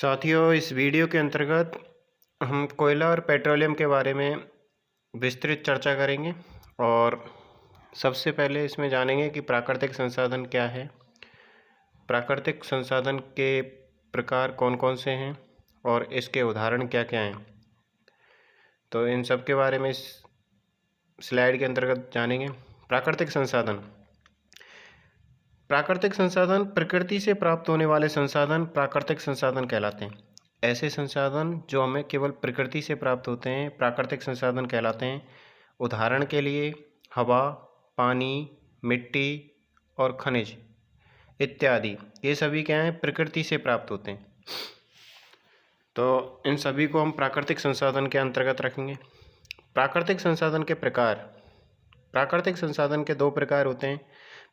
साथियों, इस वीडियो के अंतर्गत हम कोयला और पेट्रोलियम के बारे में विस्तृत चर्चा करेंगे और सबसे पहले इसमें जानेंगे कि प्राकृतिक संसाधन क्या है, प्राकृतिक संसाधन के प्रकार कौन कौन से हैं और इसके उदाहरण क्या क्या हैं। तो इन सब के बारे में इस स्लाइड के अंतर्गत जानेंगे। प्राकृतिक संसाधन प्रकृति से प्राप्त होने वाले संसाधन प्राकृतिक संसाधन कहलाते हैं। ऐसे संसाधन जो हमें केवल प्रकृति से प्राप्त होते हैं प्राकृतिक संसाधन कहलाते हैं। उदाहरण के लिए हवा, पानी, मिट्टी और खनिज इत्यादि, ये सभी क्या हैं, प्रकृति से प्राप्त होते हैं। तो इन सभी को हम प्राकृतिक संसाधन के अंतर्गत रखेंगे। प्राकृतिक संसाधन के प्रकार। प्राकृतिक संसाधन के दो प्रकार होते हैं।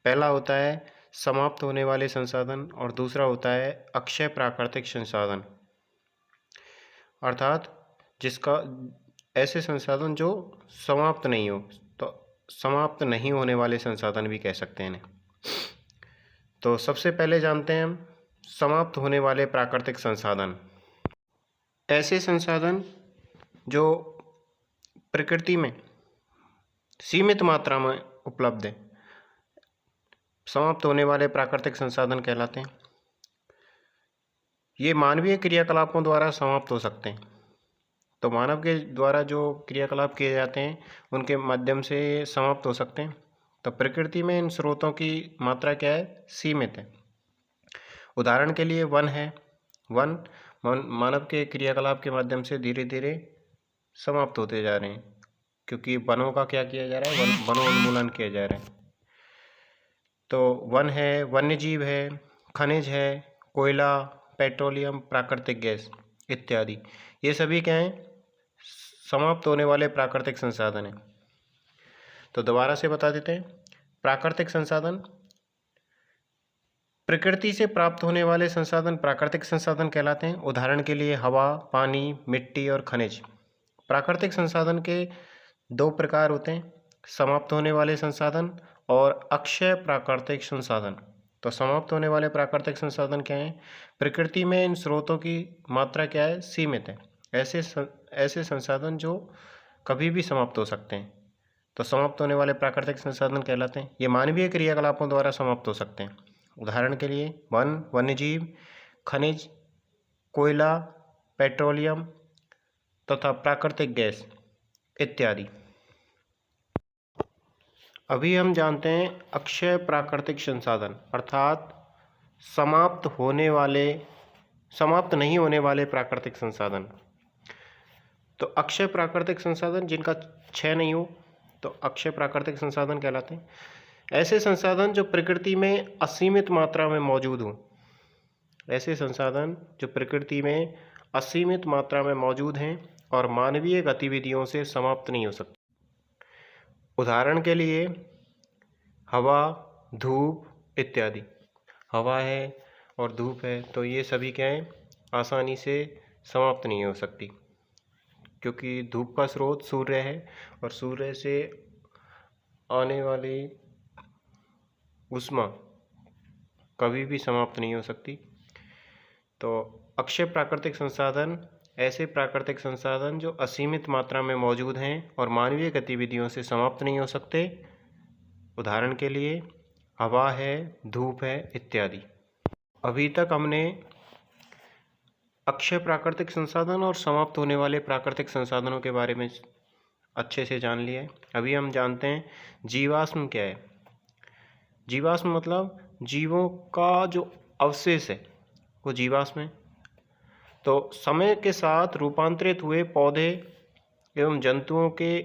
पहला होता है समाप्त होने वाले संसाधन और दूसरा होता है अक्षय प्राकृतिक संसाधन, अर्थात जिसका ऐसे संसाधन जो समाप्त नहीं हो, तो समाप्त नहीं होने वाले संसाधन भी कह सकते हैं इन्हें। तो सबसे पहले जानते हैं हम समाप्त होने वाले प्राकृतिक संसाधन। ऐसे संसाधन जो प्रकृति में सीमित मात्रा में उपलब्ध है, समाप्त होने वाले प्राकृतिक संसाधन कहलाते हैं। ये मानवीय क्रियाकलापों द्वारा समाप्त हो सकते हैं। तो मानव के द्वारा जो क्रियाकलाप किए जाते हैं उनके माध्यम से ये समाप्त हो सकते हैं। तो प्रकृति में इन स्रोतों की मात्रा क्या है, सीमित है। उदाहरण के लिए वन है। वन मानव के क्रियाकलाप के माध्यम से धीरे धीरे समाप्त होते जा रहे हैं, क्योंकि वनों का क्या किया जा रहा है, वनोन्मूलन किया जा रहा है। तो वन है, वन्य जीव है, खनिज है, कोयला, पेट्रोलियम, प्राकृतिक गैस इत्यादि, ये सभी क्या हैं, समाप्त होने वाले प्राकृतिक संसाधन हैं। तो दोबारा से बता देते हैं। प्राकृतिक संसाधन, प्रकृति से प्राप्त होने वाले संसाधन प्राकृतिक संसाधन कहलाते हैं। उदाहरण के लिए हवा, पानी, मिट्टी और खनिज। प्राकृतिक संसाधन के दो प्रकार होते हैं, समाप्त होने वाले संसाधन और अक्षय प्राकृतिक संसाधन। तो समाप्त होने वाले प्राकृतिक संसाधन क्या हैं, प्रकृति में इन स्रोतों की मात्रा क्या है, सीमित है। ऐसे संसाधन जो कभी भी समाप्त हो सकते हैं, तो समाप्त होने वाले प्राकृतिक संसाधन कहलाते हैं। ये मानवीय क्रियाकलापों द्वारा समाप्त हो सकते हैं। उदाहरण के लिए वन, वन्यजीव, खनिज, कोयला, पेट्रोलियम तथा प्राकृतिक गैस इत्यादि। अभी हम जानते हैं अक्षय प्राकृतिक संसाधन, अर्थात समाप्त नहीं होने वाले प्राकृतिक संसाधन। तो अक्षय प्राकृतिक संसाधन जिनका क्षय नहीं हो, तो अक्षय प्राकृतिक संसाधन कहलाते हैं। ऐसे संसाधन जो प्रकृति में असीमित मात्रा में मौजूद हों। ऐसे संसाधन जो प्रकृति में असीमित मात्रा में मौजूद हैं और मानवीय गतिविधियों से समाप्त नहीं हो सकते। उदाहरण के लिए हवा, धूप इत्यादि। हवा है और धूप है, तो ये सभी क्या है, आसानी से समाप्त नहीं हो सकती, क्योंकि धूप का स्रोत सूर्य है और सूर्य से आने वाली ऊष्मा कभी भी समाप्त नहीं हो सकती। तो अक्षय प्राकृतिक संसाधन ऐसे प्राकृतिक संसाधन जो असीमित मात्रा में मौजूद हैं और मानवीय गतिविधियों से समाप्त नहीं हो सकते। उदाहरण के लिए हवा है, धूप है इत्यादि। अभी तक हमने अक्षय प्राकृतिक संसाधन और समाप्त होने वाले प्राकृतिक संसाधनों के बारे में अच्छे से जान लिया है। अभी हम जानते हैं जीवाश्म क्या है। जीवाश्म मतलब जीवों का जो अवशेष है वो जीवाश्म है। तो समय के साथ रूपांतरित हुए पौधे एवं जंतुओं के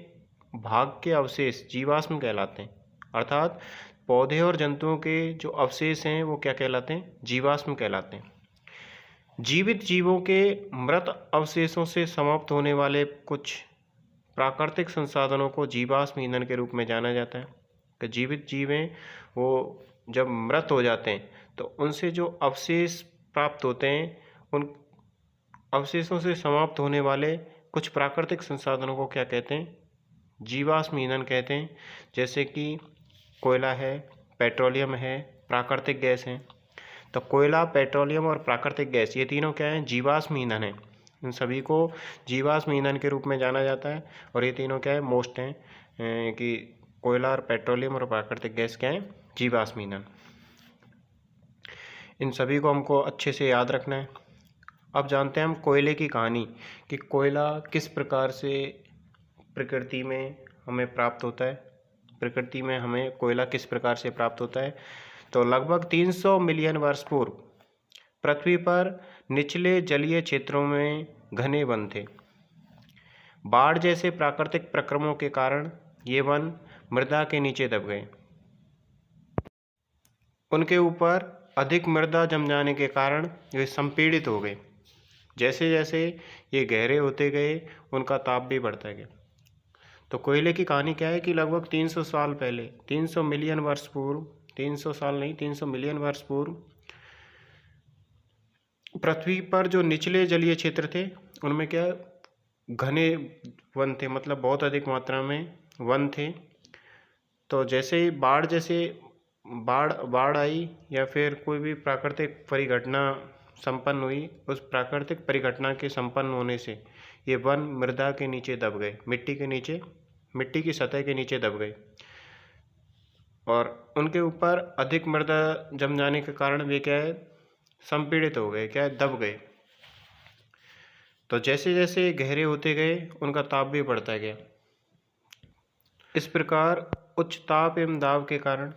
भाग के अवशेष जीवाश्म कहलाते हैं। अर्थात पौधे और जंतुओं के जो अवशेष हैं वो क्या कहलाते हैं, जीवाश्म कहलाते हैं। जीवित जीवों के मृत अवशेषों से समाप्त होने वाले कुछ प्राकृतिक संसाधनों को जीवाश्म ईंधन के रूप में जाना जाता है। कि जीवित जीव हैं वो जब मृत हो जाते हैं तो उनसे जो अवशेष प्राप्त होते हैं, उन अवशेषों से समाप्त होने वाले कुछ प्राकृतिक संसाधनों को क्या कहते हैं, जीवाश्म ईंधन कहते हैं। जैसे कि कोयला है, पेट्रोलियम है, प्राकृतिक गैस है। तो कोयला, पेट्रोलियम और प्राकृतिक गैस, ये तीनों क्या हैं? जीवाश्म ईंधन है। इन सभी को जीवाश्म ईंधन के रूप में जाना जाता है। और ये तीनों क्या है? मोस्ट हैं कि कोयला और पेट्रोलियम और प्राकृतिक गैस क्या है? जीवाश्म ईंधन। इन सभी को हमको अच्छे से याद रखना है। अब जानते हैं हम कोयले की कहानी कि कोयला किस प्रकार से प्रकृति में हमें प्राप्त होता है। प्रकृति में हमें कोयला किस प्रकार से प्राप्त होता है? तो लगभग 300 मिलियन वर्ष पूर्व पृथ्वी पर निचले जलीय क्षेत्रों में घने वन थे। बाढ़ जैसे प्राकृतिक प्रक्रमों के कारण ये वन मृदा के नीचे दब गए। उनके ऊपर अधिक मृदा जम जाने के कारण वे संपीड़ित हो गए। जैसे जैसे ये गहरे होते गए उनका ताप भी बढ़ता गया। तो कोयले की कहानी क्या है कि लगभग 300 साल पहले, 300 मिलियन वर्ष पूर्व, 300 साल नहीं 300 मिलियन वर्ष पूर्व पृथ्वी पर जो निचले जलीय क्षेत्र थे उनमें क्या घने वन थे, मतलब बहुत अधिक मात्रा में वन थे। तो जैसे ही बाढ़ आई या फिर कोई भी प्राकृतिक परिघटना संपन्न हुई, उस प्राकृतिक परिघटना के संपन्न होने से ये वन मृदा के नीचे दब गए, मिट्टी की सतह के नीचे दब गए। और उनके ऊपर अधिक मृदा जम जाने के कारण वे क्या है? संपीड़ित हो गए, क्या है? दब गए। तो जैसे जैसे गहरे होते गए उनका ताप भी बढ़ता गया। इस प्रकार उच्च ताप एवं दाब के कारण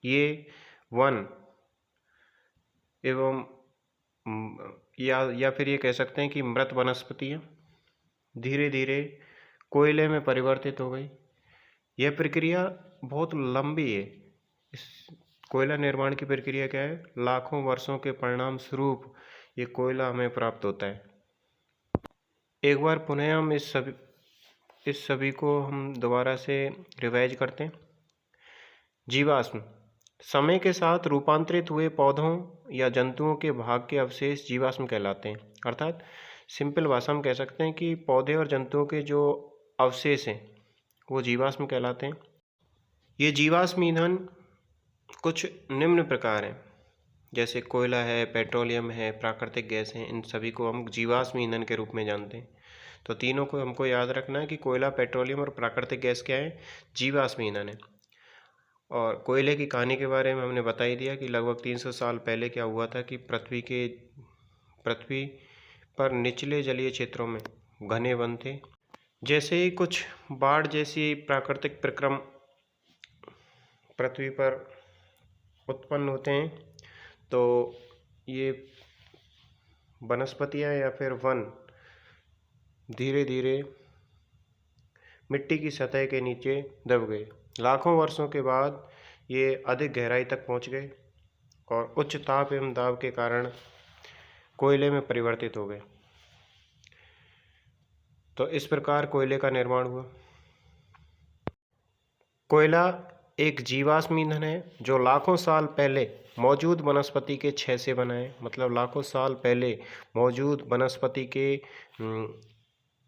ये वन एवं या फिर ये कह सकते हैं कि मृत वनस्पतियाँ धीरे धीरे कोयले में परिवर्तित हो गई। यह प्रक्रिया बहुत लंबी है। इस कोयला निर्माण की प्रक्रिया क्या है? लाखों वर्षों के परिणाम स्वरूप ये कोयला हमें प्राप्त होता है। एक बार पुनः हम इस सभी को हम दोबारा से रिवाइज करते हैं। जीवाश्म समय के साथ रूपांतरित हुए पौधों या जंतुओं के भाग के अवशेष जीवाश्म कहलाते हैं। अर्थात सिंपल भाषा में कह सकते हैं कि पौधे और जंतुओं के जो अवशेष हैं वो जीवाश्म कहलाते हैं। ये जीवाश्म ईंधन कुछ निम्न प्रकार हैं, जैसे कोयला है, पेट्रोलियम है, प्राकृतिक गैस है। इन सभी को हम जीवाश्म ईंधन के रूप में जानते हैं। तो तीनों को हमको याद रखना है कि कोयला, पेट्रोलियम और प्राकृतिक गैस क्या है? जीवाश्म ईंधन है। और कोयले की कहानी के बारे में हमने बता ही दिया कि लगभग 300 साल पहले क्या हुआ था कि पृथ्वी पर निचले जलीय क्षेत्रों में घने वन थे। जैसे ही कुछ बाढ़ जैसी प्राकृतिक प्रक्रम पृथ्वी पर उत्पन्न होते हैं तो ये वनस्पतियाँ या फिर वन धीरे धीरे मिट्टी की सतह के नीचे दब गए। लाखों वर्षों के बाद ये अधिक गहराई तक पहुंच गए और उच्च ताप एवं दाब के कारण कोयले में परिवर्तित हो गए। तो इस प्रकार कोयले का निर्माण हुआ। कोयला एक जीवाश्म ईंधन है जो लाखों साल पहले मौजूद वनस्पति के क्षय से बना है। मतलब लाखों साल पहले मौजूद वनस्पति के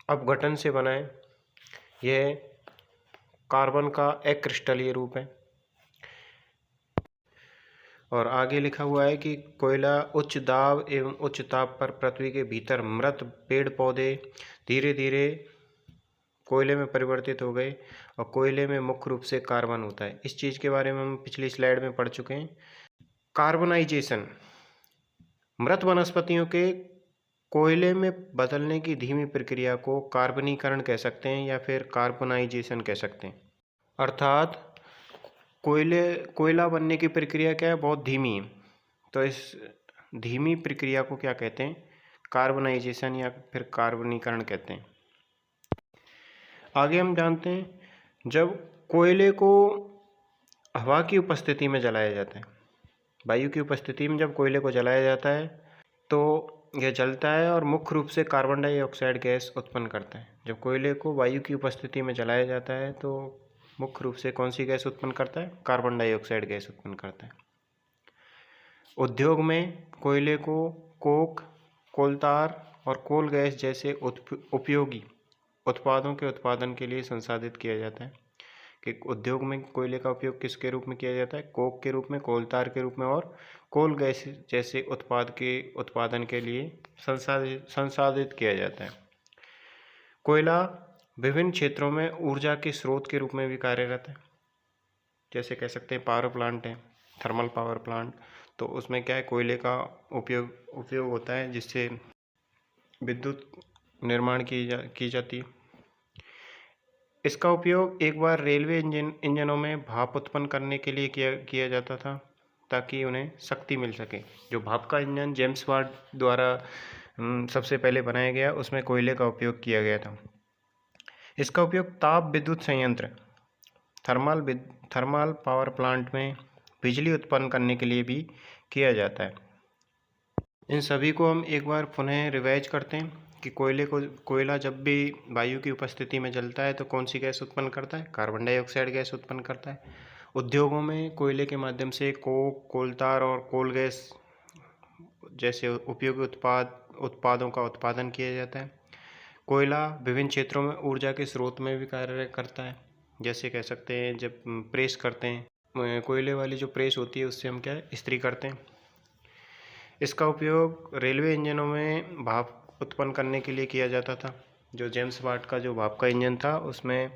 अपघटन से बना है। यह कार्बन का अक्रिस्टलीय रूप है। और आगे लिखा हुआ है कि कोयला उच्च दाब एवं उच्च ताप पर पृथ्वी के भीतर मृत पेड़ पौधे धीरे धीरे कोयले में परिवर्तित हो गए और कोयले में मुख्य रूप से कार्बन होता है। इस चीज़ के बारे में हम पिछली स्लाइड में पढ़ चुके हैं। कार्बनाइजेशन मृत वनस्पतियों के कोयले में बदलने की धीमी प्रक्रिया को कार्बनीकरण कह सकते हैं या फिर कार्बनाइजेशन कह सकते हैं। अर्थात कोयला बनने की प्रक्रिया क्या है? बहुत धीमी है। तो इस धीमी प्रक्रिया को क्या कहते हैं? कार्बनाइजेशन या फिर कार्बनीकरण कहते हैं। आगे हम जानते हैं जब कोयले को हवा की उपस्थिति में जलाया जाता है, वायु की उपस्थिति में जब कोयले को जलाया जाता है तो यह जलता है और मुख्य रूप से कार्बन डाइऑक्साइड गैस उत्पन्न करता है। जब कोयले को वायु की उपस्थिति में जलाया जाता है तो मुख्य रूप से कौन सी गैस उत्पन्न करता है? कार्बन डाइऑक्साइड गैस उत्पन्न करता है। उद्योग में कोयले को कोक, कोलतार और कोल गैस जैसे उपयोगी उत्पादों के उत्पादन के लिए संसाधित किया जाता है। कि उद्योग में कोयले का उपयोग किसके रूप में किया जाता है, कोक के रूप में, कोलतार के रूप में और कोल गैस जैसे उत्पाद के उत्पादन के लिए संसाधित किया जाता है। कोयला विभिन्न क्षेत्रों में ऊर्जा के स्रोत के रूप में भी कार्यरत है। जैसे कह सकते हैं पावर प्लांट है, थर्मल पावर प्लांट, तो उसमें क्या है, कोयले का उपयोग होता है जिससे विद्युत निर्माण की जाती है। इसका उपयोग एक बार रेलवे इंजनों में भाप उत्पन्न करने के लिए किया जाता था ताकि उन्हें शक्ति मिल सके। जो भाप का इंजन जेम्स वाट द्वारा सबसे पहले बनाया गया, उसमें कोयले का उपयोग किया गया था। इसका उपयोग ताप विद्युत संयंत्र, थर्मल पावर प्लांट में बिजली उत्पन्न करने के लिए भी किया जाता है। इन सभी को हम एक बार पुनः रिवाइज करते हैं कि कोयला जब भी वायु की उपस्थिति में जलता है तो कौन सी गैस उत्पन्न करता है, कार्बन डाइऑक्साइड गैस उत्पन्न करता है। उद्योगों में कोयले के माध्यम से कोक, कोलतार और कोल गैस जैसे उपयोगी उत्पादों का उत्पादन किया जाता है। कोयला विभिन्न क्षेत्रों में ऊर्जा के स्रोत में भी कार्य करता है। जैसे कह सकते हैं जब प्रेस करते हैं, कोयले वाली जो प्रेस होती है उससे हम क्या है, इस्त्री करते हैं। इसका उपयोग रेलवे इंजनों में भाप उत्पन्न करने के लिए किया जाता था। जो जेम्स वाट का जो भाप का इंजन था उसमें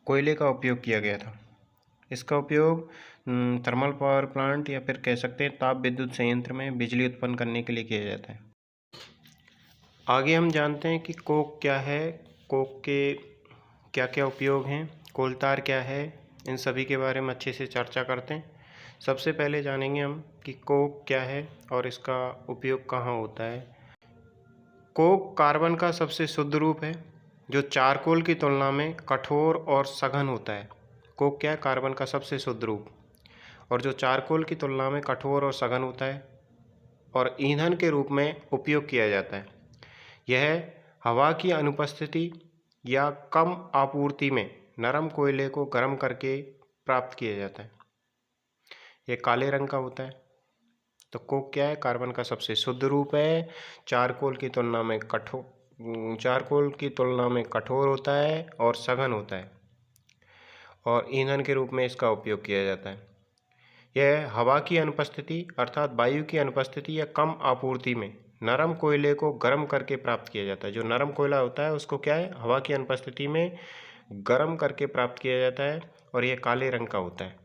कोयले का उपयोग किया गया था। इसका उपयोग थर्मल पावर प्लांट या फिर कह सकते हैं ताप विद्युत संयंत्र में बिजली उत्पन्न करने के लिए किया जाता है। आगे हम जानते हैं कि कोक क्या है, कोक के क्या क्या उपयोग हैं, कोलतार क्या है, इन सभी के बारे में अच्छे से चर्चा करते हैं। सबसे पहले जानेंगे हम कि कोक क्या है और इसका उपयोग कहाँ होता है। कोक कार्बन का सबसे शुद्ध रूप है जो चारकोल की तुलना में कठोर और सघन होता है। कोक क्या है, कार्बन का सबसे शुद्ध रूप और जो चारकोल की तुलना में कठोर और सघन होता है और ईंधन के रूप में उपयोग किया जाता है। यह हवा की अनुपस्थिति या कम आपूर्ति में नरम कोयले को गर्म करके प्राप्त किया जाता है। यह काले रंग का होता है। तो कोक क्या है, कार्बन का सबसे शुद्ध रूप है, चारकोल की तुलना में कठोर होता है और सघन होता है और ईंधन के रूप में इसका उपयोग किया जाता है। यह हवा की अनुपस्थिति अर्थात वायु की अनुपस्थिति या कम आपूर्ति में नरम कोयले को गर्म करके प्राप्त किया जाता है। जो नरम कोयला होता है उसको क्या है, हवा की अनुपस्थिति में गर्म करके प्राप्त किया जाता है और यह काले रंग का होता है।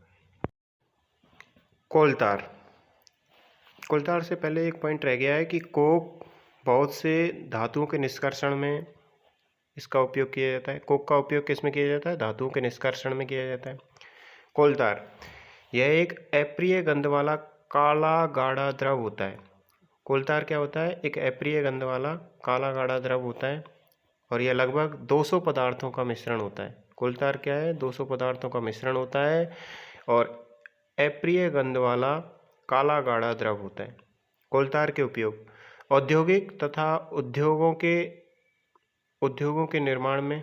कोलतार से पहले एक पॉइंट रह गया है कि कोक बहुत से धातुओं के निष्कर्षण में इसका उपयोग किया जाता है। कोक का उपयोग किस में किया जाता है, धातुओं के निष्कर्षण में किया जाता है। कोलतार यह एक अप्रिय गंध वाला काला गाढ़ा द्रव होता है। कोलतार क्या होता है, एक अप्रिय गंध वाला काला गाढ़ा द्रव होता है और यह लगभग 200 पदार्थों का मिश्रण होता है। कोलतार क्या है, 200 पदार्थों का मिश्रण होता है और अप्रिय गंध वाला काला गाढ़ा द्रव होता है। कोलतार के उपयोग औद्योगिक तथा उद्योगों के निर्माण में,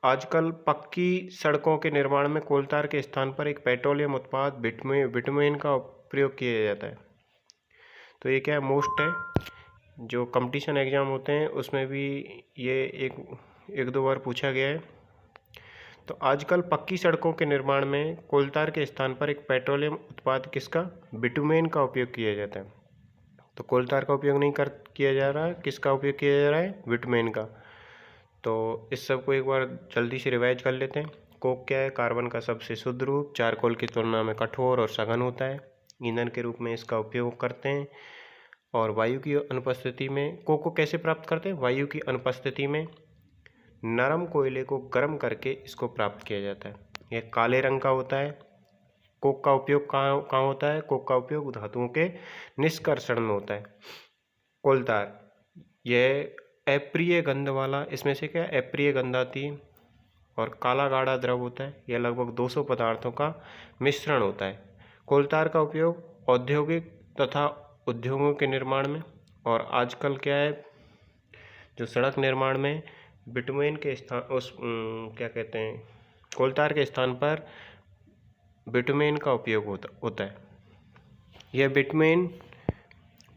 आजकल पक्की सड़कों के निर्माण में कोलतार के स्थान पर एक पेट्रोलियम उत्पाद बिटुमेन का प्रयोग किया जाता है। तो ये क्या है, मोस्ट है, जो कंपटीशन एग्जाम होते हैं उसमें भी ये एक दो बार पूछा गया है। तो आजकल पक्की सड़कों के निर्माण में कोलतार के स्थान पर एक पेट्रोलियम उत्पाद किसका, बिटुमेन का उपयोग किया जाता है। तो कोलतार का उपयोग नहीं किया जा रहा है, किसका उपयोग किया जा रहा है, बिटुमेन का। तो इस सब को एक बार जल्दी से रिवाइज कर लेते हैं। कोक क्या है, कार्बन का सबसे शुद्ध रूप, चारकोल की तुलना में कठोर और सघन होता है, ईंधन के रूप में इसका उपयोग करते हैं और वायु की अनुपस्थिति में कोक को कैसे प्राप्त करते हैं, वायु की अनुपस्थिति में नरम कोयले को गर्म करके इसको प्राप्त किया जाता है। यह काले रंग का होता है। कोक का उपयोग कहाँ होता है, कोक का उपयोग धातुओं के निष्कर्षण में होता है। कोलतार यह अप्रिय गंध वाला, इसमें से क्या अप्रिय गंध आती है और काला गाढ़ा द्रव होता है। यह लगभग 200 पदार्थों का मिश्रण होता है। कोलतार का उपयोग औद्योगिक तथा उद्योगों के निर्माण में और आजकल क्या है, जो सड़क निर्माण में बिटुमेन के स्थान क्या कहते हैं, कोलतार के स्थान पर बिटुमेन का उपयोग होता है। यह बिटुमेन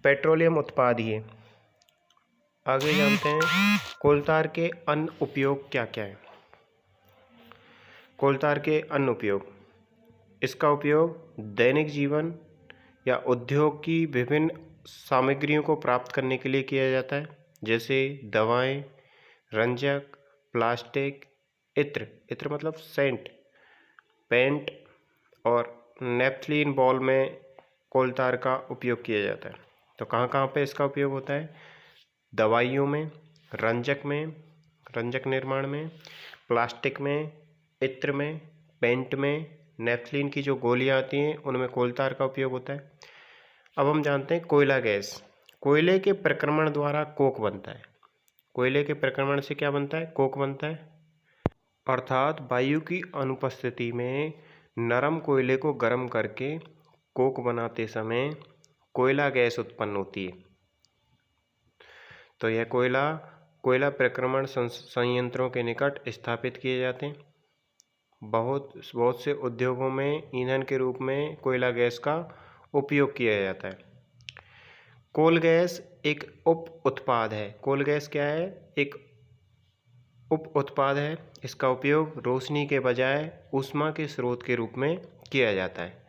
पेट्रोलियम उत्पाद ही है। आगे जानते हैं कोलतार के अन्य उपयोग क्या क्या है। कोलतार के अन्य उपयोग, इसका उपयोग दैनिक जीवन या उद्योग की विभिन्न सामग्रियों को प्राप्त करने के लिए किया जाता है, जैसे दवाएं, रंजक, प्लास्टिक, इत्र, इत्र मतलब सेंट, पेंट और नेपथलीन बॉल में कोलतार का उपयोग किया जाता है। तो कहाँ कहाँ पे इसका उपयोग होता है? दवाइयों में, रंजक में, रंजक निर्माण में, प्लास्टिक में, इत्र में, पेंट में, नेपथलीन की जो गोलियां आती हैं उनमें कोलतार का उपयोग होता है। अब हम जानते हैं कोयला गैस। कोयले के प्रक्रमण द्वारा कोक बनता है। कोयले के प्रक्रमण से क्या बनता है? कोक बनता है। अर्थात वायु की अनुपस्थिति में नरम कोयले को गर्म करके कोक बनाते समय कोयला गैस उत्पन्न होती है। तो यह कोयला प्रक्रमण संयंत्रों के निकट स्थापित किए जाते हैं। बहुत से उद्योगों में ईंधन के रूप में कोयला गैस का उपयोग किया जाता है। कोल गैस एक उप उत्पाद है। कोल गैस क्या है? एक उप उत्पाद है। इसका उपयोग रोशनी के बजाय ऊष्मा के स्रोत के रूप में किया जाता है।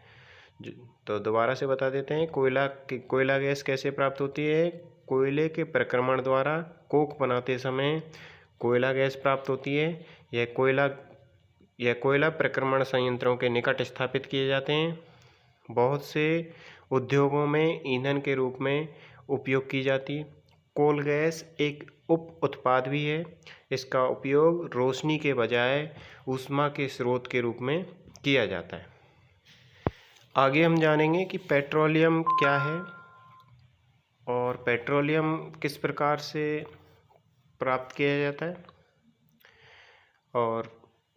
तो दोबारा से बता देते हैं, कोयला गैस कैसे प्राप्त होती है? कोयले के प्रक्रमण द्वारा कोक बनाते समय कोयला गैस प्राप्त होती है। यह कोयला प्रक्रमण संयंत्रों के निकट स्थापित किए जाते हैं। बहुत से उद्योगों में ईंधन के रूप में उपयोग की जाती है। कोल गैस एक उप उत्पाद भी है। इसका उपयोग रोशनी के बजाय ऊष्मा के स्रोत के रूप में किया जाता है। आगे हम जानेंगे कि पेट्रोलियम क्या है और पेट्रोलियम किस प्रकार से प्राप्त किया जाता है और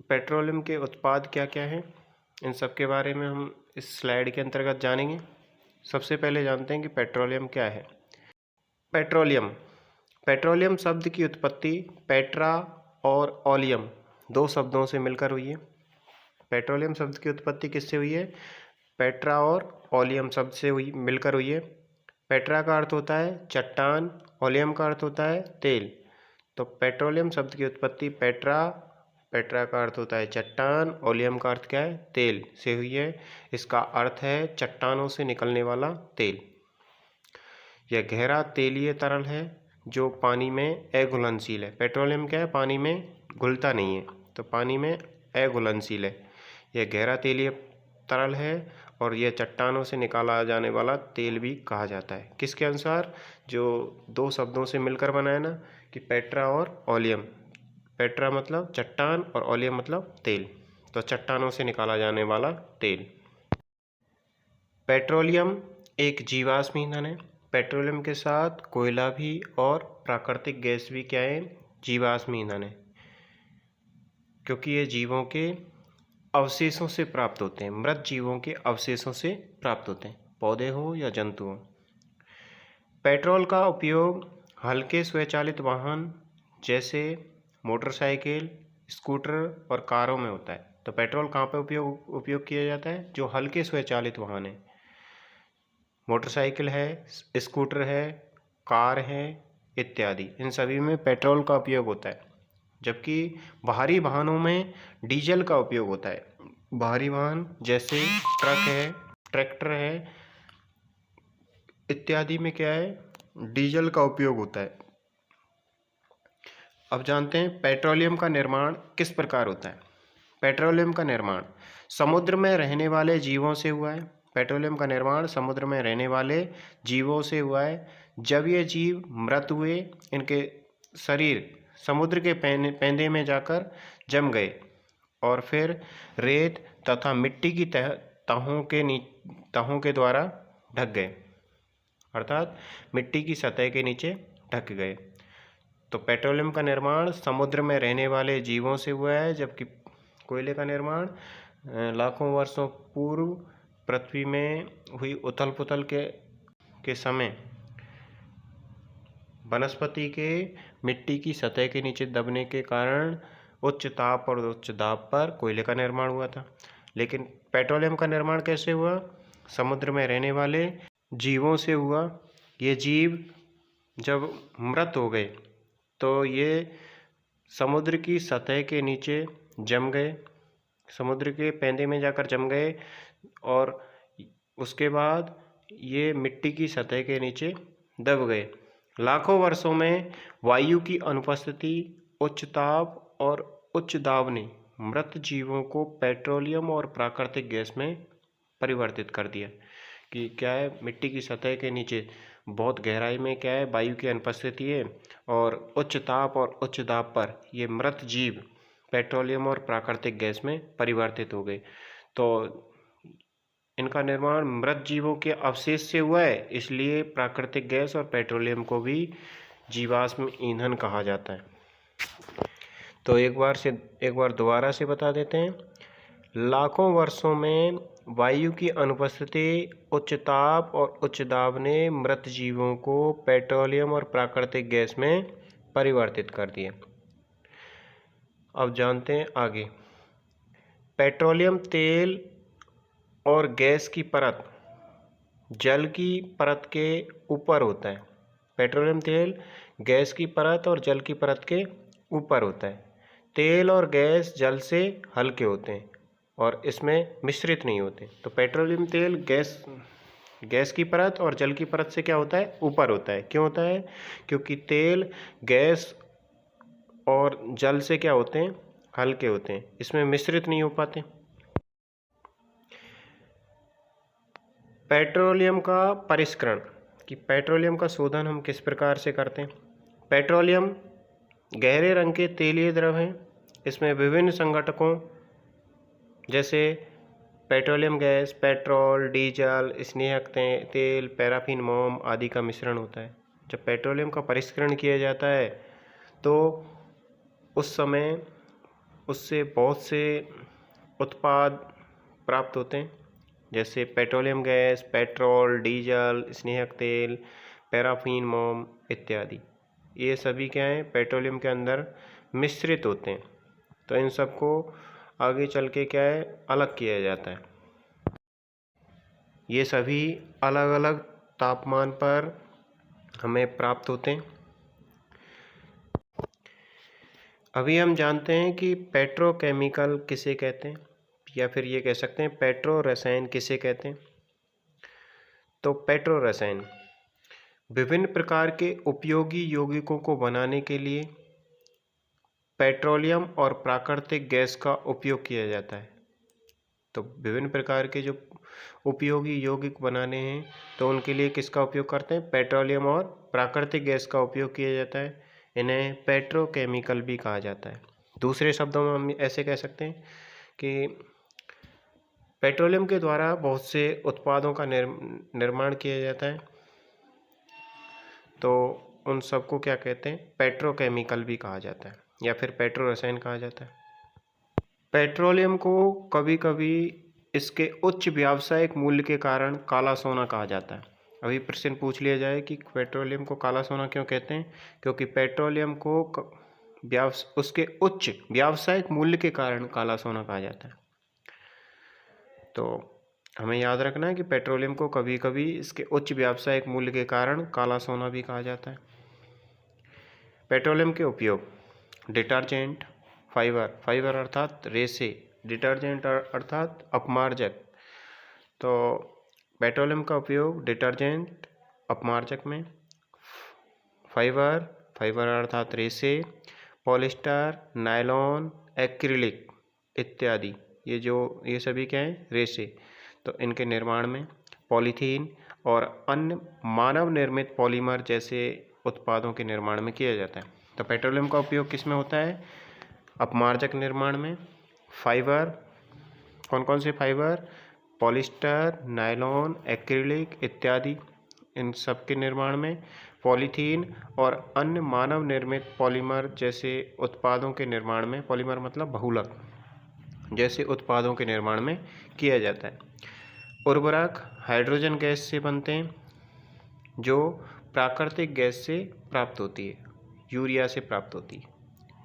पेट्रोलियम के उत्पाद क्या क्या हैं, इन सब के बारे में हम इस स्लाइड के अंतर्गत जानेंगे। सबसे पहले जानते हैं कि पेट्रोलियम क्या है। पेट्रोलियम शब्द की उत्पत्ति पेट्रा और ओलियम दो शब्दों से मिलकर हुई है। पेट्रोलियम शब्द की उत्पत्ति किससे हुई है? पेट्रा और ओलियम शब्द से मिलकर हुई है। पेट्रा का अर्थ होता है चट्टान, ओलियम का अर्थ होता है तेल। तो पेट्रोलियम शब्द की उत्पत्ति पेट्रा का अर्थ होता है चट्टान, ओलियम का अर्थ क्या है? तेल से हुई है। इसका अर्थ है चट्टानों से निकलने वाला तेल। यह गहरा तेलीय तरल है जो पानी में अघुलनशील है। पेट्रोलियम क्या है? पानी में घुलता नहीं है, तो पानी में अघुलनशील है। यह गहरा तेलीय तरल है और यह चट्टानों से निकाला जाने वाला तेल भी कहा जाता है। किसके अनुसार? जो दो शब्दों से मिलकर बना है ना, कि पेट्रा और ओलियम। पेट्रा मतलब चट्टान और ओलियम मतलब तेल, तो चट्टानों से निकाला जाने वाला तेल। पेट्रोलियम एक जीवाश्म ईंधन है। पेट्रोलियम के साथ कोयला भी और प्राकृतिक गैस भी क्या है? जीवाश्म ईंधन है, क्योंकि ये जीवों के अवशेषों से प्राप्त होते हैं। मृत जीवों के अवशेषों से प्राप्त होते हैं, पौधे हो या जंतु हो। पेट्रोल का उपयोग हल्के स्वचालित वाहन जैसे मोटरसाइकिल, स्कूटर और कारों में होता है। तो पेट्रोल कहाँ पे उपयोग किया जाता है? जो हल्के स्वचालित वाहन है, मोटरसाइकिल है, स्कूटर है, कार है इत्यादि, इन सभी में पेट्रोल का उपयोग होता है। जबकि भारी वाहनों में डीजल का उपयोग होता है। भारी वाहन जैसे ट्रक है, ट्रैक्टर है इत्यादि में क्या है? डीजल का उपयोग होता है। अब जानते हैं पेट्रोलियम का निर्माण किस प्रकार होता है। पेट्रोलियम का निर्माण समुद्र में रहने वाले जीवों से हुआ है। पेट्रोलियम का निर्माण समुद्र में रहने वाले जीवों से हुआ है। जब ये जीव मृत हुए, इनके शरीर समुद्र के पैंदे में जाकर जम गए और फिर रेत तथा मिट्टी की तहों के द्वारा ढक गए, अर्थात मिट्टी की सतह के नीचे ढक गए। तो पेट्रोलियम का निर्माण समुद्र में रहने वाले जीवों से हुआ है, जबकि कोयले का निर्माण लाखों वर्षों पूर्व पृथ्वी में हुई उथल पुथल के समय वनस्पति के मिट्टी की सतह के नीचे दबने के कारण उच्च ताप और उच्च दाब पर कोयले का निर्माण हुआ था। लेकिन पेट्रोलियम का निर्माण कैसे हुआ? समुद्र में रहने वाले जीवों से हुआ। ये जीव जब मृत हो गए तो ये समुद्र की सतह के नीचे जम गए, समुद्र के पैंदे में जाकर जम गए और उसके बाद ये मिट्टी की सतह के नीचे दब गए। लाखों वर्षों में वायु की अनुपस्थिति, उच्च ताप और उच्च दाब ने मृत जीवों को पेट्रोलियम और प्राकृतिक गैस में परिवर्तित कर दिया। कि क्या है, मिट्टी की सतह के नीचे बहुत गहराई में क्या है, वायु की अनुपस्थिति है और उच्च ताप और उच्च दाब पर ये मृत जीव पेट्रोलियम और प्राकृतिक गैस में परिवर्तित हो गए। तो इनका निर्माण मृत जीवों के अवशेष से हुआ है, इसलिए प्राकृतिक गैस और पेट्रोलियम को भी जीवाश्म ईंधन कहा जाता है। तो एक बार दोबारा से बता देते हैं। लाखों वर्षों में वायु की अनुपस्थिति, उच्च ताप और उच्च दाब ने मृत जीवों को पेट्रोलियम और प्राकृतिक गैस में परिवर्तित कर दिया। अब जानते हैं आगे। पेट्रोलियम तेल और गैस की परत जल की परत के ऊपर होता है। पेट्रोलियम तेल गैस की परत और जल की परत के ऊपर होता है। तेल और गैस जल से हल्के होते हैं और इसमें मिश्रित नहीं होते। तो पेट्रोलियम तेल गैस की परत और जल की परत से क्या होता है, ऊपर होता है। क्यों होता है? क्योंकि तेल गैस और जल से क्या होते हैं, हल्के होते हैं, इसमें मिश्रित नहीं हो पाते। पेट्रोलियम का परिष्करण, कि पेट्रोलियम का शोधन हम किस प्रकार से करते हैं। पेट्रोलियम गहरे रंग के तेलीय द्रव हैं। इसमें विभिन्न संघटकों जैसे पेट्रोलियम गैस, पेट्रोल, डीजल, स्नेहक तेल, पैराफिन, मोम आदि का मिश्रण होता है। जब पेट्रोलियम का परिष्करण किया जाता है तो उस समय उससे बहुत से उत्पाद प्राप्त होते हैं, जैसे पेट्रोलियम गैस, पेट्रोल, डीजल, स्नेहक तेल, पैराफिन, मोम इत्यादि। ये सभी क्या हैं, पेट्रोलियम के अंदर मिश्रित होते हैं। तो इन सबको आगे चल के क्या है, अलग किया जाता है। ये सभी अलग अलग तापमान पर हमें प्राप्त होते हैं। अभी हम जानते हैं कि पेट्रोकेमिकल किसे कहते हैं, या फिर ये कह सकते हैं पेट्रो रसायन किसे कहते हैं। तो पेट्रो रसायन विभिन्न प्रकार के उपयोगी यौगिकों को बनाने के लिए पेट्रोलियम और प्राकृतिक गैस का उपयोग किया जाता है। तो विभिन्न प्रकार के जो उपयोगी यौगिक बनाने हैं तो उनके लिए किसका उपयोग करते हैं, पेट्रोलियम और प्राकृतिक गैस का उपयोग किया जाता है। इन्हें पेट्रोकेमिकल भी कहा जाता है। दूसरे शब्दों में हम ऐसे कह सकते हैं कि पेट्रोलियम के द्वारा बहुत से उत्पादों का निर्माण किया जाता है, तो उन सबको क्या कहते हैं, पेट्रोकेमिकल भी कहा जाता है या फिर पेट्रो रसायन कहा जाता है। पेट्रोलियम को कभी कभी इसके उच्च व्यावसायिक मूल्य के कारण काला सोना कहा जाता है। अभी प्रश्न पूछ लिया जाए कि पेट्रोलियम को काला सोना क्यों कहते हैं, क्योंकि पेट्रोलियम को उसके उच्च व्यावसायिक मूल्य के कारण काला सोना कहा जाता है। तो हमें याद रखना है कि पेट्रोलियम को कभी कभी इसके उच्च व्यावसायिक मूल्य के कारण काला सोना भी कहा जाता है। पेट्रोलियम के उपयोग डिटर्जेंट, फाइबर अर्थात रेसे, डिटर्जेंट अर्थात अपमार्जक। तो पेट्रोलियम का उपयोग डिटर्जेंट, अपमार्जक में, फाइबर अर्थात रेसे, पॉलिस्टर, नायलॉन, एक्रिलिक इत्यादि, ये सभी क्या हैं, रेसे। तो इनके निर्माण में, पॉलीथीन और अन्य मानव निर्मित पॉलीमर जैसे उत्पादों के निर्माण में किया जाता है। तो पेट्रोलियम का उपयोग किस में होता है, अपमार्जक निर्माण में। फाइबर, कौन कौन से फाइबर, पॉलिस्टर, नायलॉन, एक्रिलिक इत्यादि, इन सब के निर्माण में, पॉलीथीन और अन्य मानव निर्मित पॉलीमर जैसे उत्पादों के निर्माण में, पॉलीमर मतलब बहुलक, जैसे उत्पादों के निर्माण में किया जाता है। उर्वरक हाइड्रोजन गैस से बनते हैं जो प्राकृतिक गैस से प्राप्त होती है, यूरिया से प्राप्त होती है।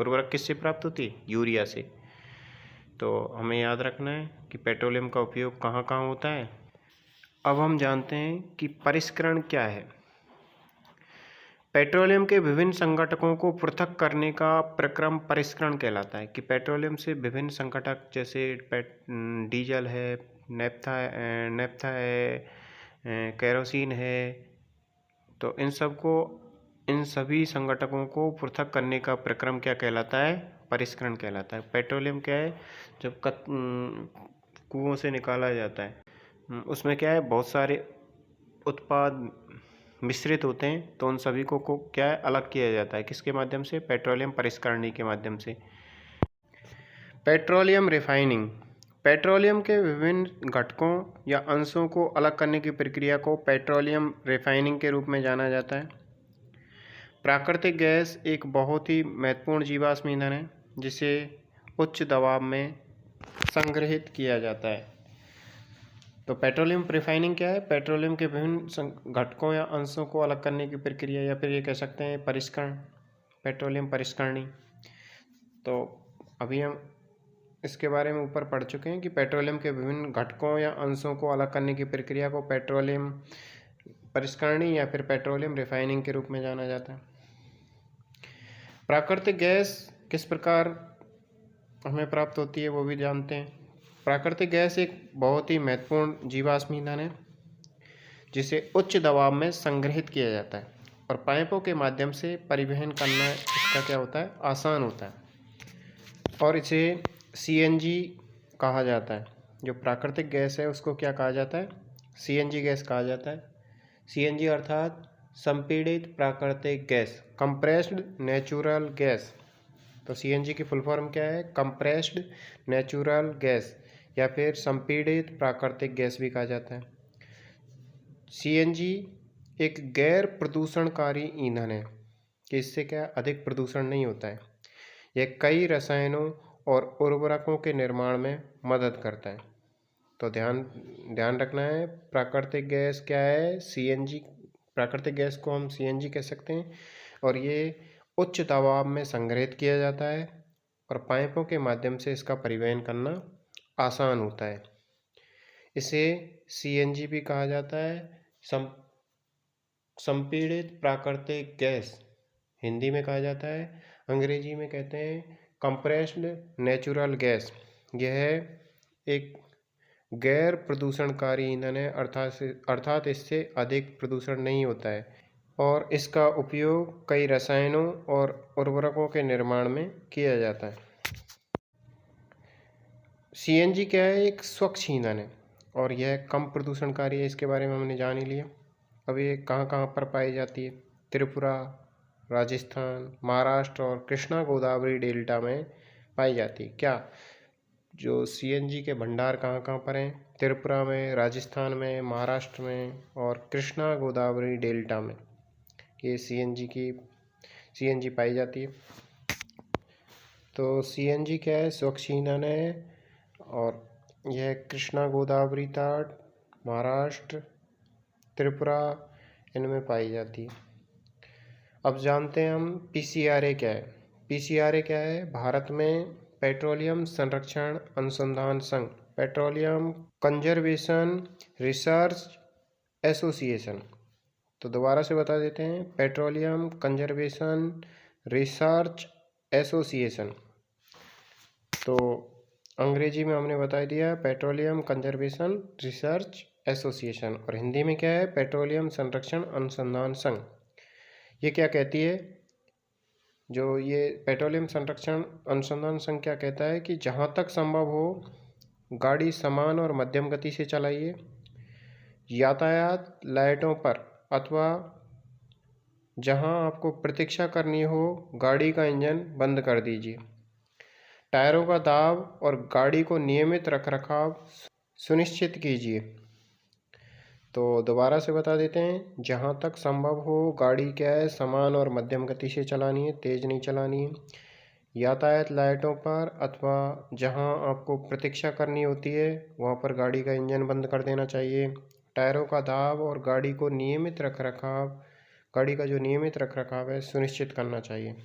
उर्वरक किससे प्राप्त होती है, यूरिया से। तो हमें याद रखना है कि पेट्रोलियम का उपयोग कहाँ कहाँ होता है। अब हम जानते हैं कि परिष्करण क्या है। पेट्रोलियम के विभिन्न संघटकों को पृथक करने का प्रक्रम परिष्करण कहलाता है। कि पेट्रोलियम से विभिन्न संघटक जैसे डीजल है, नेफ्था है, केरोसिन है, तो इन सभी संघटकों को पृथक करने का प्रक्रम क्या कहलाता है? परिष्करण कहलाता है। पेट्रोलियम क्या है? जब कुओं से निकाला जाता है, उसमें क्या है, बहुत सारे उत्पाद मिश्रित होते हैं, तो उन सभी को क्या है, अलग किया जाता है। किसके माध्यम से? पेट्रोलियम परिष्करणी के माध्यम से। पेट्रोलियम रिफाइनिंग, पेट्रोलियम के विभिन्न घटकों या अंशों को अलग करने की प्रक्रिया को पेट्रोलियम रिफाइनिंग के रूप में जाना जाता है। प्राकृतिक गैस एक बहुत ही महत्वपूर्ण जीवाश्म ईंधन है जिसे उच्च दबाव में संग्रहित किया जाता है। तो पेट्रोलियम रिफाइनिंग क्या है? पेट्रोलियम के विभिन्न घटकों या अंशों को अलग करने की प्रक्रिया, या फिर ये कह सकते हैं परिष्करण, पेट्रोलियम परिष्करणी। तो अभी हम इसके बारे में ऊपर पढ़ चुके हैं कि पेट्रोलियम के विभिन्न घटकों या अंशों को अलग करने की प्रक्रिया को पेट्रोलियम परिष्करणी या फिर पेट्रोलियम रिफाइनिंग के रूप में जाना जाता है। प्राकृतिक गैस किस प्रकार हमें प्राप्त होती है वो भी जानते हैं। प्राकृतिक गैस एक बहुत ही महत्वपूर्ण जीवाश्म ईंधन है जिसे उच्च दबाव में संग्रहित किया जाता है और पाइपों के माध्यम से परिवहन करना इसका क्या होता है? आसान होता है, और इसे सीएनजी कहा जाता है। जो प्राकृतिक गैस है उसको क्या कहा जाता है? सीएनजी गैस कहा जाता है। सीएनजी अर्थात संपीड़ित प्राकृतिक गैस, कंप्रेस्ड नेचुरल गैस। तो सीएनजी की फुल फॉर्म क्या है? कंप्रेस्ड नेचुरल गैस या फिर संपीड़ित प्राकृतिक गैस भी कहा जाता है। सीएनजी एक गैर प्रदूषणकारी ईंधन है कि इससे क्या अधिक प्रदूषण नहीं होता है। यह कई रसायनों और उर्वरकों के निर्माण में मदद करता है। तो ध्यान रखना है, प्राकृतिक गैस क्या है? सीएनजी। प्राकृतिक गैस को हम सीएनजी कह सकते हैं, और ये उच्च दबाव में संग्रहित किया जाता है और पाइपों के माध्यम से इसका परिवहन करना आसान होता है। इसे सीएनजी भी कहा जाता है, संपीड़ित प्राकृतिक गैस हिंदी में कहा जाता है, अंग्रेजी में कहते हैं कंप्रेस्ड नेचुरल गैस। यह एक गैर प्रदूषणकारी ईंधन है, अर्थात इससे अधिक प्रदूषण नहीं होता है, और इसका उपयोग कई रसायनों और उर्वरकों के निर्माण में किया जाता है। सीएनजी क्या है? एक स्वच्छ ईंधन है और यह कम प्रदूषणकारी है। इसके बारे में हमने जान ही लिया। अब ये कहाँ कहाँ पर पाई जाती है? त्रिपुरा, राजस्थान, महाराष्ट्र और कृष्णा गोदावरी डेल्टा में पाई जाती है। क्या जो सीएनजी के भंडार कहाँ कहाँ पर हैं? त्रिपुरा में, राजस्थान में, महाराष्ट्र में और कृष्णा गोदावरी डेल्टा में ये सीएनजी पाई जाती है। तो सीएनजी क्या है? स्वच्छ ईंधन है और यह कृष्णा गोदावरी तट, महाराष्ट्र, त्रिपुरा इनमें पाई जाती है। अब जानते हैं हम पीसीआरए क्या है। पीसीआरए क्या है? भारत में पेट्रोलियम संरक्षण अनुसंधान संघ, पेट्रोलियम कंजर्वेशन रिसर्च एसोसिएशन। तो दोबारा से बता देते हैं, पेट्रोलियम कंजर्वेशन रिसर्च एसोसिएशन। तो अंग्रेजी में हमने बता दिया पेट्रोलियम कंजर्वेशन रिसर्च एसोसिएशन, और हिंदी में क्या है? पेट्रोलियम संरक्षण अनुसंधान संघ। ये क्या कहती है? जो ये पेट्रोलियम संरक्षण अनुसंधान संघ क्या कहता है कि जहाँ तक संभव हो गाड़ी समान और मध्यम गति से चलाइए, यातायात लाइटों पर अथवा जहाँ आपको प्रतीक्षा करनी हो गाड़ी का इंजन बंद कर दीजिए। टायरों का दाब और गाड़ी को नियमित रखरखाव सुनिश्चित कीजिए। तो दोबारा से बता देते हैं, जहाँ तक संभव हो गाड़ी क्या है? समान और मध्यम गति से चलानी है, तेज़ नहीं चलानी है। यातायात लाइटों पर अथवा जहाँ आपको प्रतीक्षा करनी होती है वहाँ पर गाड़ी का इंजन बंद कर देना चाहिए। टायरों का दाब और गाड़ी को नियमित रखरखाव, गाड़ी का जो नियमित रखरखाव है सुनिश्चित करना चाहिए।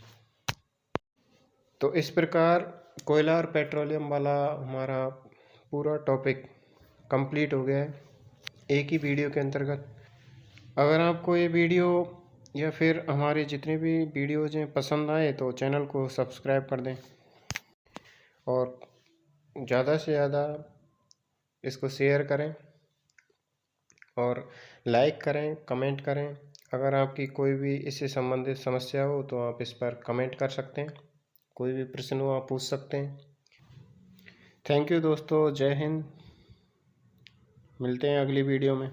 तो इस प्रकार कोयला और पेट्रोलियम वाला हमारा पूरा टॉपिक कंप्लीट हो गया है एक ही वीडियो के अंतर्गत। अगर आपको ये वीडियो या फिर हमारे जितने भी वीडियोज़ हैं पसंद आए तो चैनल को सब्सक्राइब कर दें और ज़्यादा से ज़्यादा इसको शेयर करें और लाइक करें, कमेंट करें। अगर आपकी कोई भी इससे संबंधित समस्या हो तो आप इस पर कमेंट कर सकते हैं, कोई भी प्रश्न हो आप पूछ सकते हैं। थैंक यू दोस्तों, जय हिंद। मिलते हैं अगली वीडियो में।